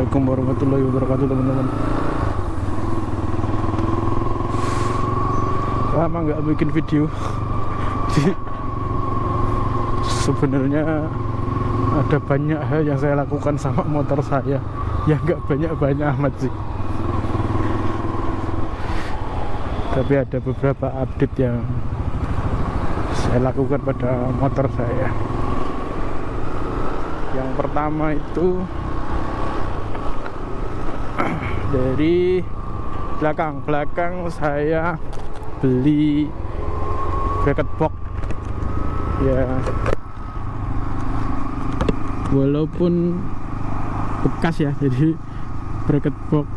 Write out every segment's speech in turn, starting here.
Assalamualaikum warahmatullahi wabarakatuh teman-teman. Lama nggak bikin video. Jadi sebenarnya ada banyak hal yang saya lakukan sama motor saya yang nggak banyak-banyak amat sih. Tapi ada beberapa update yang saya lakukan pada motor saya. Yang pertama itu dari belakang saya beli bracket box ya, walaupun bekas ya, jadi bracket box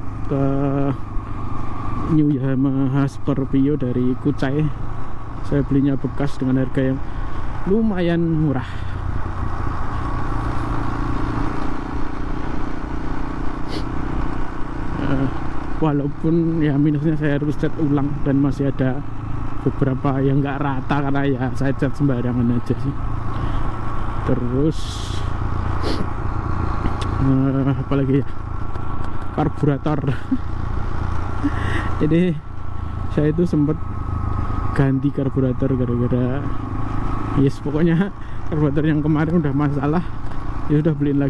New Yamaha Scorpio dari Kucai. Saya belinya bekas dengan harga yang lumayan murah. Walaupun ya minusnya saya harus cat ulang dan masih ada beberapa yang nggak rata karena ya saya cat sembarangan aja sih. Terus apalagi ya, karburator. Jadi saya itu sempat ganti karburator gara-gara yes, pokoknya karburator yang kemarin udah masalah, ya udah beliin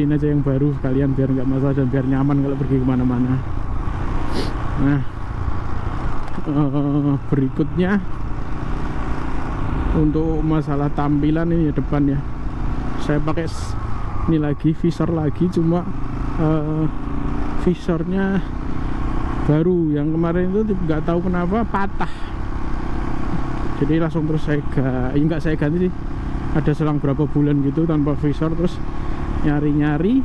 aja yang baru sekalian biar nggak masalah dan biar nyaman kalau pergi kemana-mana. Nah, berikutnya untuk masalah tampilan ini depan ya, saya pakai ini lagi, visor lagi, cuma visornya baru, yang kemarin itu nggak tahu kenapa patah. Jadi langsung terus saya ganti sih, ada selang berapa bulan gitu tanpa visor. Terus nyari-nyari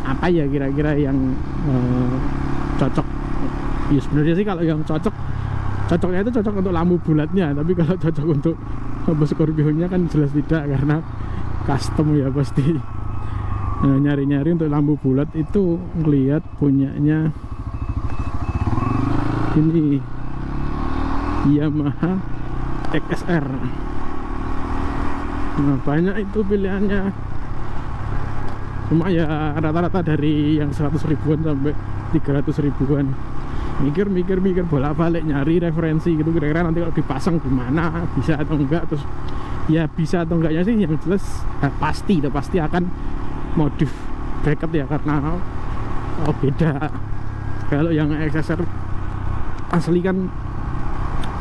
apa ya kira-kira yang cocok. Ya sebenarnya sih kalau yang cocoknya itu cocok untuk lampu bulatnya, tapi kalau cocok untuk Scorpio-nya kan jelas tidak, karena custom ya pasti. Nah, nyari-nyari untuk lampu bulat itu ngelihat punyanya ini Yamaha XSR. Nah, banyak itu pilihannya, cuma ya rata-rata dari yang 100 ribuan sampai 300 ribuan. Mikir bolak-balik nyari referensi gitu, kira-kira nanti kalau dipasang gimana, bisa atau enggak. Terus ya bisa atau enggaknya sih yang jelas pasti akan modif bracket ya, karena beda. Kalau yang XSR asli kan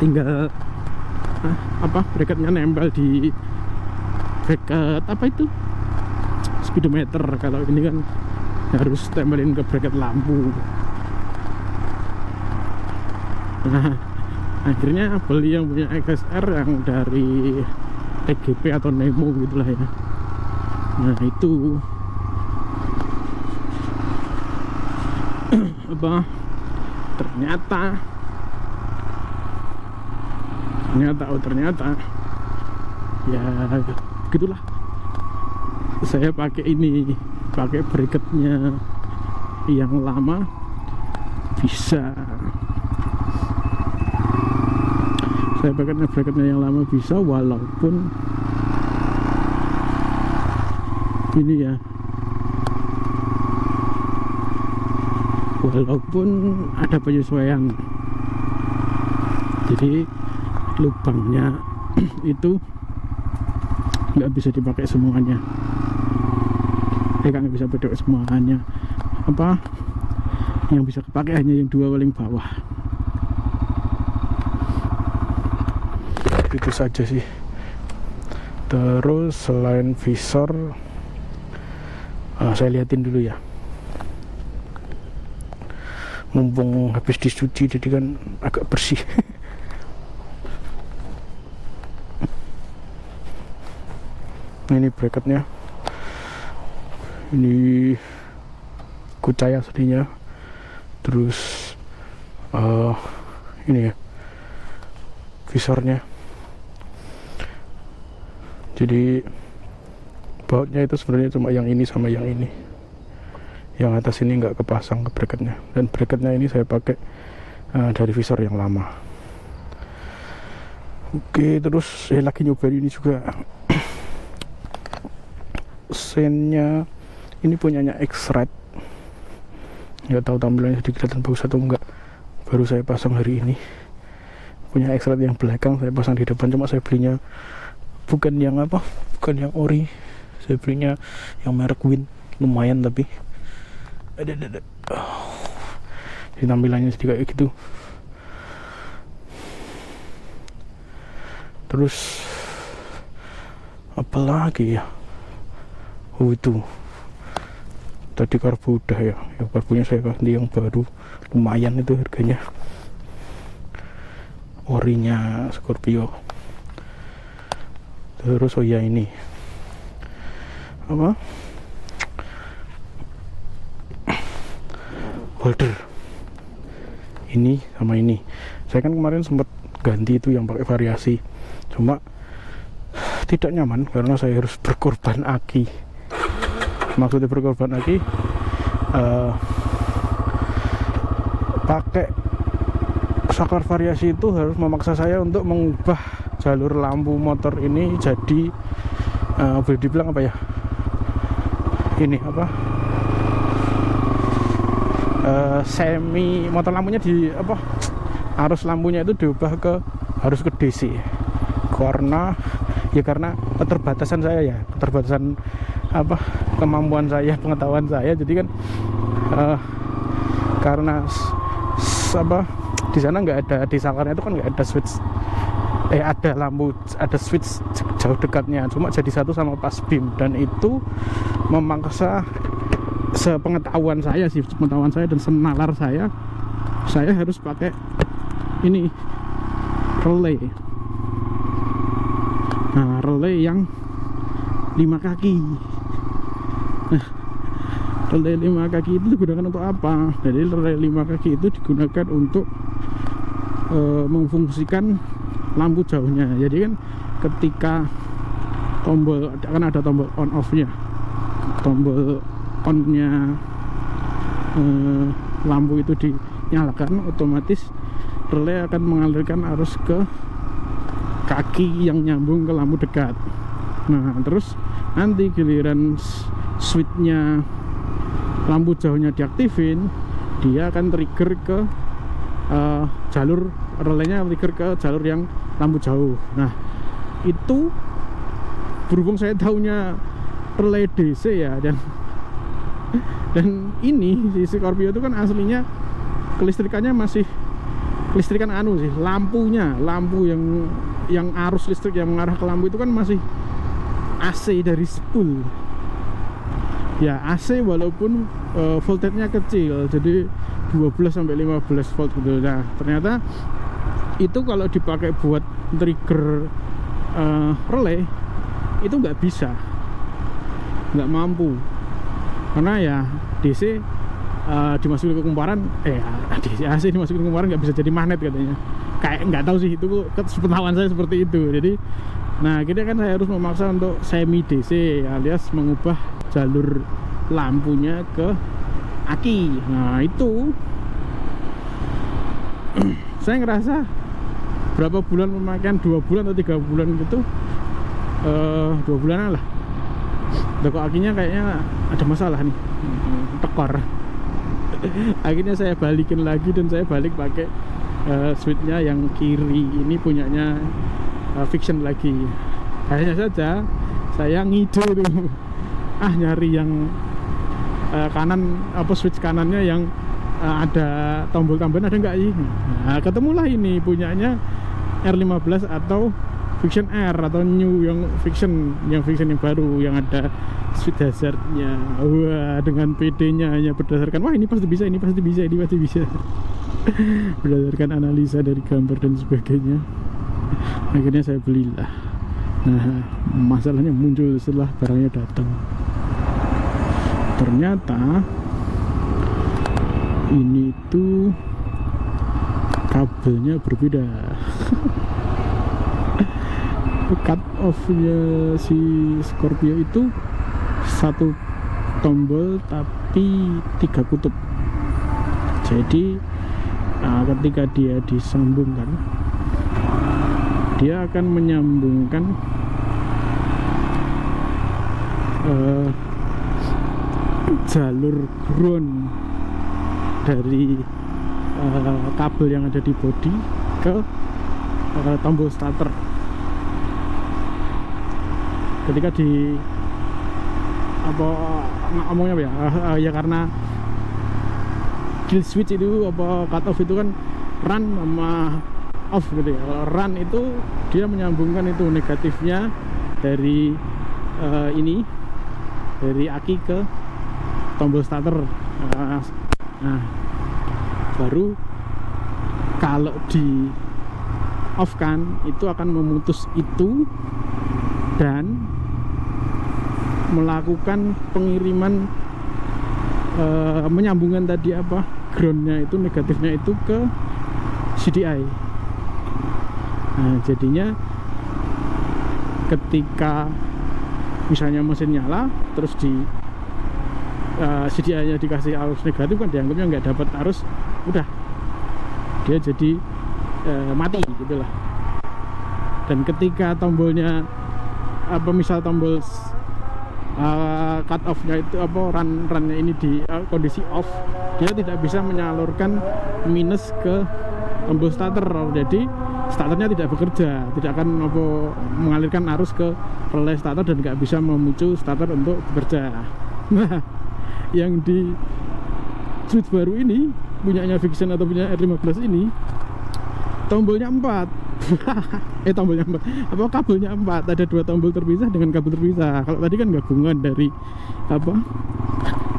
tinggal bracketnya nempel di bracket speedometer. Kalau ini kan harus tempelin ke bracket lampu. Nah, akhirnya beli yang punya XSR yang dari TGP atau Nemo gitulah ya. Nah, itu ternyata ya gitulah, saya pakai bracketnya yang lama bisa. Saya pakai bracketnya yang lama bisa, walaupun ini ya, walaupun ada penyesuaian. Jadi lubangnya itu nggak bisa dipakai semuanya, nggak bisa pakai semuanya. Yang bisa dipakai hanya yang dua paling bawah. Itu saja sih. Terus selain visor, saya liatin dulu ya, mumpung habis dicuci jadi kan agak bersih. Ini bracketnya, ini Kucai aslinya. Terus ini ya visornya. Jadi bautnya itu sebenarnya cuma yang ini sama yang ini, yang atas ini nggak kepasang ke bracketnya. Dan bracketnya ini saya pakai dari visor yang lama. Oke, terus saya lagi nyobain ini juga. sennya ini punyanya X-Rite, nggak tahu tampilannya sedikit kelihatan bagus atau enggak, baru saya pasang hari ini. Punya X-Rite yang belakang saya pasang di depan, cuma saya belinya bukan yang ori, saya belinya yang merek Win, lumayan tapi ada. Jadi tampilannya sedikit kayak gitu. Terus apa lagi ya? Itu tadi karbu udah ya, karbunya saya ganti yang baru, lumayan itu harganya, orinya Scorpio. Terus oh ya, ini apa, holder ini sama ini. Saya kan kemarin sempat ganti itu yang pakai variasi, cuma tidak nyaman karena saya harus berkorban aki. Maksudnya berkorban aki, pakai saklar variasi itu harus memaksa saya untuk mengubah jalur lampu motor ini jadi boleh dibilang apa ya, ini apa, semi motor lampunya di apa, arus lampunya itu diubah ke harus ke DC karena keterbatasan saya ya, keterbatasan apa, kemampuan saya, pengetahuan saya. Jadi kan karena apa, di sana nggak ada, di saklarnya itu kan nggak ada switch, ada lampu, ada switch jauh dekatnya, cuma jadi satu sama pas beam, dan itu memaksa, sepengetahuan saya sih, pengetahuan saya dan senalar saya harus pakai ini relay. Nah, relay yang 5 kaki. Nah, relay 5 kaki itu digunakan untuk apa? Jadi relay 5 kaki itu digunakan untuk memfungsikan lampu jauhnya. Jadi kan ketika tombol, kan ada tombol on off nya, tombol on nya lampu itu dinyalakan, otomatis relay akan mengalirkan arus ke kaki yang nyambung ke lampu dekat. Nah, terus nanti giliran switchnya lampu jauhnya diaktifin, dia akan trigger ke jalur relaynya, trigger ke jalur yang lampu jauh. Nah, itu berhubung saya tahunya relay DC ya, dan ini si Scorpio itu kan aslinya kelistrikannya masih kelistrikan anu sih, lampunya, lampu yang arus listrik yang mengarah ke lampu itu kan masih AC dari spool ya, AC walaupun voltage-nya kecil, jadi 12 sampai 15 volt gitu. Nah, ternyata itu kalau dipakai buat trigger relay itu nggak bisa, nggak mampu, karena ya DC dimasukin ke kumparan, AC dimasukin ke kumparan nggak bisa jadi magnet katanya. Kayak nggak tahu sih, itu pengetahuan saya seperti itu. Jadi nah, kita kan saya harus memaksa untuk semi DC, alias mengubah jalur lampunya ke aki. Nah, itu saya ngerasa berapa bulan pemakaian, 2 bulan atau 3 bulan gitu, 2 bulanan lah, kok akinya kayaknya ada masalah nih, tekor. Akhirnya saya balikin lagi dan saya balik pakai switchnya yang kiri ini, punyanya Fiction lagi. Hanya saja saya ngide tuh, nyari yang kanan, apa, switch kanannya yang ada tombol tambahan, ada nggak sih? Nah, ketemulah ini punyanya R15 atau Fiction R atau New yang Fiction yang baru yang ada switch hazardnya. Wah, dengan PD-nya hanya berdasarkan, wah ini pasti bisa, ini pasti bisa, ini pasti bisa. Berdasarkan analisa dari gambar dan sebagainya, akhirnya saya belilah. Nah, masalahnya muncul setelah barangnya datang. Ternyata ini tuh kabelnya berbeda. Cut off-nya si Scorpio itu satu tombol tapi 3 kutub. Jadi ketika dia disambungkan, dia akan menyambungkan eh, jalur ground dari kabel yang ada di bodi ke tombol starter. Ketika di apa ngomongnya apa ya, ya karena kill switch itu apa cut off itu kan run sama off gitu ya. Kalau run itu dia menyambungkan itu negatifnya dari ini dari aki ke tombol starter. Nah, baru kalau di off kan itu akan memutus itu dan melakukan pengiriman menyambungkan tadi apa groundnya itu negatifnya itu ke CDI. Nah, jadinya ketika misalnya mesin nyala terus di CDI nya dikasih arus negatif kan dianggapnya nggak dapat arus, udah dia jadi mati gitulah. Dan ketika tombolnya apa misal tombol cut off nya itu apa runnya ini di kondisi off, dia tidak bisa menyalurkan minus ke tombol starter, jadi starternya tidak bekerja, tidak akan apa mengalirkan arus ke relay starter dan nggak bisa memicu starter untuk bekerja. Nah, yang di switch baru ini punyanya Vixion atau punya R15 ini tombolnya 4 tombolnya 4 apa kabelnya 4, ada 2 tombol terpisah dengan kabel terpisah. Kalau tadi kan gabungan dari apa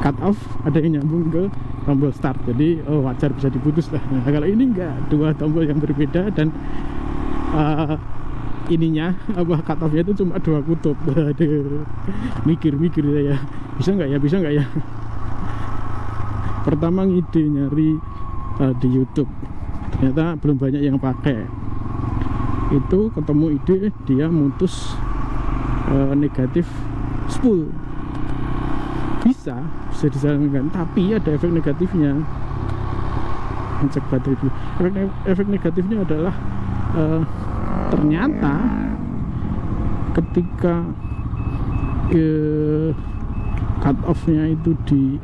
cut off ada yang nyambung ke tombol start, jadi wajar bisa diputus lah. Nah, kalau ini enggak, 2 tombol yang berbeda dan ininya apa cut off nya itu cuma 2 kutub. Aduh, mikir ya bisa nggak ya. Pertama ngide nyari di YouTube, ternyata belum banyak yang pakai. Itu ketemu ide dia mutus negatif spool, bisa dijalankan, tapi ada efek negatifnya. Ngecek baterai dulu. Efek negatifnya adalah ternyata ketika cut off nya itu di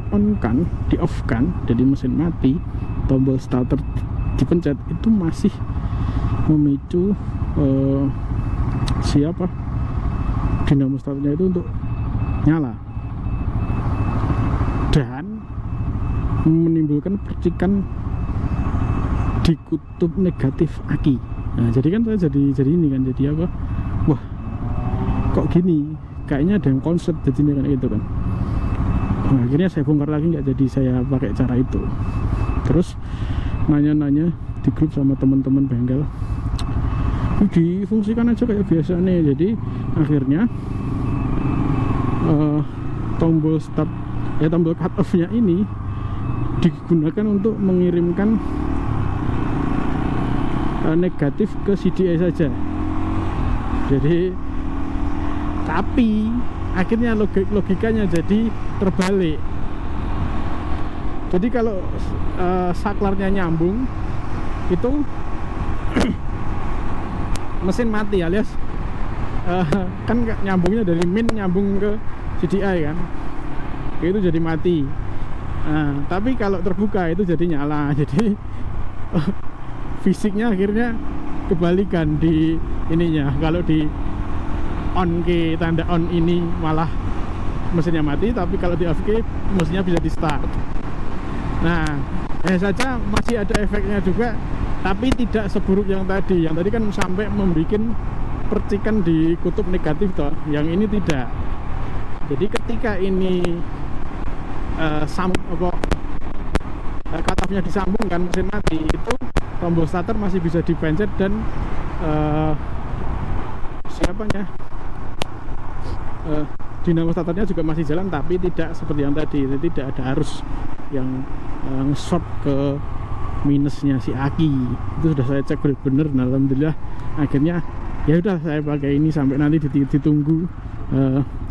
off kan, jadi mesin mati, tombol starter dipencet, itu masih memicu siapa dinamo starternya itu untuk nyala dan menimbulkan percikan di kutub negatif aki. Nah, jadi kan saya jadi ini kan, jadi apa, wah kok gini, kayaknya ada yang konsep jadinya kan itu kan. Nah, akhirnya saya bongkar lagi, nggak jadi saya pakai cara itu. Terus nanya-nanya di grup sama teman-teman bengkel, difungsikan aja kayak biasa nih. Jadi akhirnya tombol start tombol cut off nya ini digunakan untuk mengirimkan negatif ke CDI saja. Jadi tapi akhirnya logikanya jadi terbalik. Jadi kalau saklarnya nyambung itu mesin mati, alias kan nyambungnya dari min nyambung ke CDI kan, itu jadi mati. Nah, tapi kalau terbuka itu jadi nyala. Jadi fisiknya akhirnya kebalikan di ininya. Kalau di on ke tanda on ini malah mesinnya mati, tapi kalau di off ke mesinnya bisa di start. Nah, saja masih ada efeknya juga, tapi tidak seburuk yang tadi. Yang tadi kan sampai membuat percikan di kutub negatif toh, yang ini tidak. Jadi ketika ini cut off-nya disambungkan, mesin mati, itu tombol starter masih bisa dipencet dan dinamo starternya juga masih jalan, tapi tidak seperti yang tadi. Jadi tidak ada arus yang short ke minusnya si aki. Itu sudah saya cek benar-benar. Nah, alhamdulillah akhirnya ya udah saya pakai ini sampai nanti ditunggu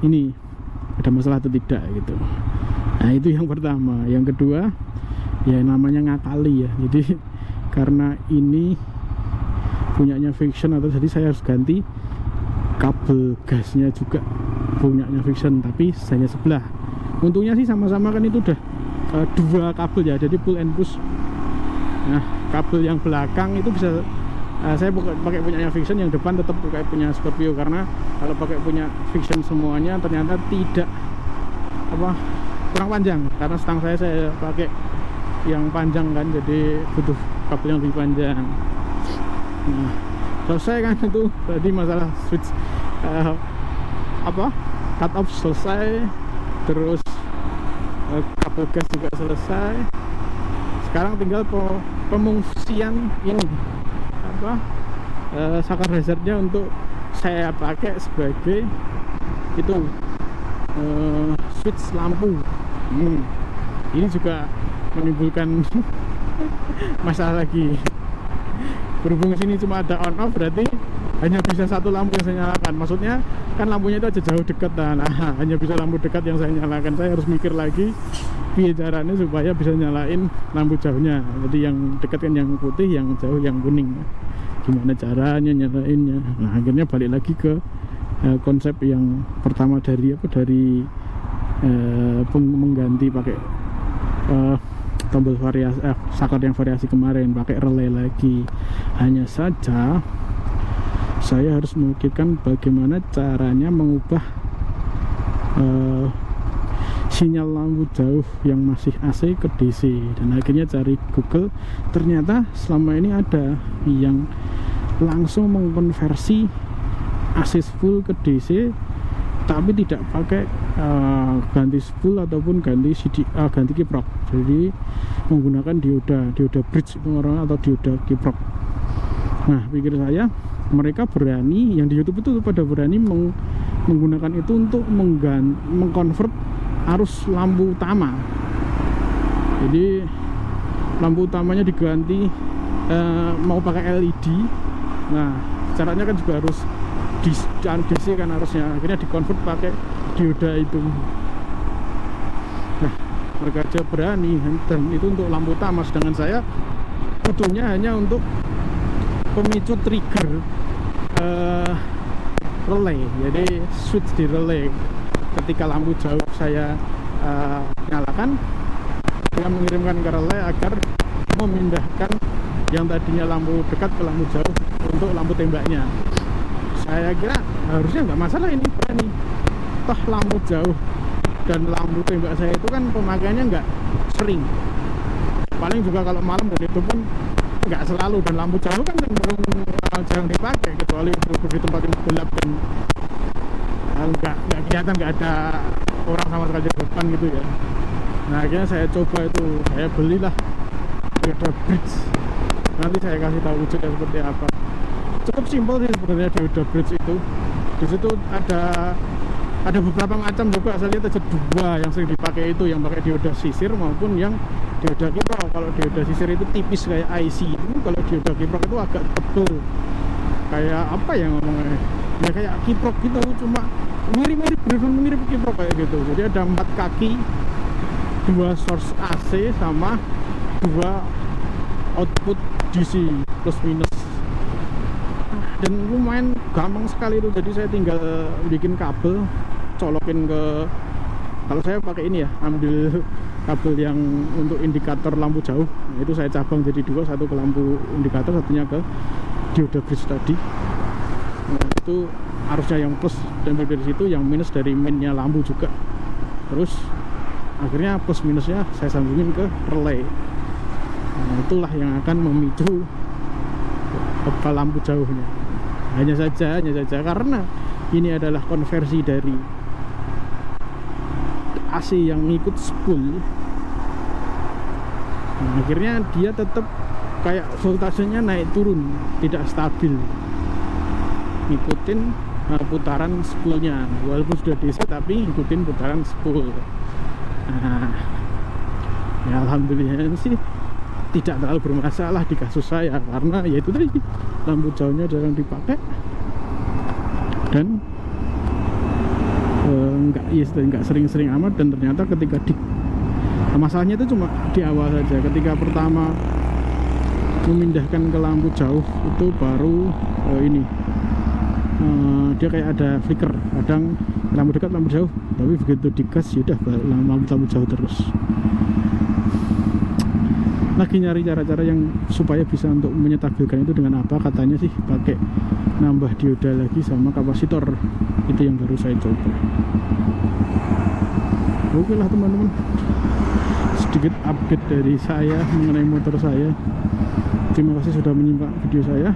ini ada masalah atau tidak gitu. Nah, itu yang pertama. Yang kedua, ya namanya ngakali ya. Jadi karena ini punyanya Vixion, atau jadi saya harus ganti kabel gasnya juga. punyanya Vision, tapi hanya sebelah. Untungnya sih sama-sama kan itu udah dua kabel ya, jadi pull and push. Nah, kabel yang belakang itu bisa saya pakai punyanya Vision, yang depan tetap pakai punya Scorpio, karena kalau pakai punya Vision semuanya ternyata tidak kurang panjang, karena stang saya pakai yang panjang kan, jadi butuh kabel yang lebih panjang. Nah, selesai kan itu tadi masalah switch cut off selesai, terus kabel gas juga selesai. Sekarang tinggal pemungsian ini saklar hazardnya untuk saya pakai sebagai itu switch lampu. Ini juga menimbulkan masalah lagi. Berhubung sini cuma ada on off, berarti hanya bisa satu lampu yang saya nyalakan. Maksudnya kan lampunya itu aja jauh dekat, nah hanya bisa lampu dekat yang saya nyalakan. Saya harus mikir lagi biar caranya supaya bisa nyalain lampu jauhnya. Jadi yang dekat kan yang putih, yang jauh yang kuning. Gimana caranya nyalainnya? Nah, akhirnya balik lagi ke konsep yang pertama dari mengganti pakai tombol variasi saklar yang variasi kemarin, pakai relay lagi. Hanya saja saya harus memikirkan bagaimana caranya mengubah sinyal lampu jauh yang masih AC ke DC, dan akhirnya cari Google. Ternyata selama ini ada yang langsung mengkonversi AC full ke DC, tapi tidak pakai ganti spool ataupun ganti ganti kiprok. Jadi menggunakan dioda bridge itu orang, atau dioda kiprok. Nah, pikir saya mereka berani, yang di YouTube itu pada berani menggunakan itu untuk mengkonvert arus lampu utama. Jadi lampu utamanya diganti mau pakai LED. Nah, caranya kan juga harus DC kan harusnya, akhirnya dikonvert pakai dioda itu. Nah, mereka aja berani, dan itu untuk lampu utama, sedangkan saya butuhnya hanya untuk pemicu trigger relay. Jadi switch di relay ketika lampu jauh saya nyalakan, dia mengirimkan ke relay agar memindahkan yang tadinya lampu dekat ke lampu jauh untuk lampu tembaknya. Saya kira harusnya nggak masalah, ini berani. Toh lampu jauh dan lampu tembak saya itu kan pemakaiannya nggak sering, paling juga kalau malam, dan itu pun nggak selalu. Dan lampu jauh kan cenderung jarang dipakai, kecuali di tempat yang gelap dan nggak kelihatan, nggak ada orang sama sekali di depan gitu ya. Nah, akhirnya saya coba itu, saya belilah dioda bridge. Nanti saya kasih tahu wujudnya seperti apa. Cukup simpel sih sebenarnya dioda bridge itu. Di situ ada beberapa macam juga. Saya lihat aja dua yang sering dipakai itu, yang pakai dioda sisir maupun yang dioda kiprok. Kalau dioda sisir itu tipis kayak IC itu, kalau dioda kiprok itu agak tebel, kayak apa ya ngomongnya, ya kayak kiprok gitu, cuma mirip kiprok kayak gitu. Jadi ada 4 kaki, 2 source AC sama 2 output DC plus minus, dan lumayan gampang sekali itu. Jadi saya tinggal bikin kabel, colokin ke, kalau saya pakai ini ya, ambil kabel yang untuk indikator lampu jauh. Nah, itu saya cabang jadi 2, satu ke lampu indikator, satunya ke dioda bridge tadi. Nah, itu arusnya yang plus dan dari situ, yang minus dari mainnya lampu juga. Terus akhirnya plus minusnya saya sambungin ke relay. Nah, itulah yang akan memicu ke lampu jauhnya. Hanya saja karena ini adalah konversi dari AC yang ngikut spool, nah, akhirnya dia tetap kayak voltasenya naik turun, tidak stabil, ngikutin putaran spoolnya. Walaupun sudah DC tapi ngikutin putaran spool. Nah, ya alhamdulillah sih tidak terlalu bermasalah di kasus saya, karena ya itu tadi, lampu jauhnya jarang dipakai dan nggak sering-sering amat. Dan ternyata ketika masalahnya itu cuma di awal saja. Ketika pertama memindahkan ke lampu jauh itu baru dia kayak ada flicker, kadang lampu dekat lampu jauh, tapi begitu digas ya udah lampu jauh terus. Lagi nyari cara-cara yang supaya bisa untuk menyetabilkan itu dengan apa, katanya sih pakai nambah dioda lagi sama kapasitor. Itu yang baru saya coba. Oke lah teman-teman, sedikit update dari saya mengenai motor saya. Terima kasih sudah menyimak video saya.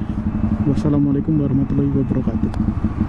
Wassalamualaikum warahmatullahi wabarakatuh.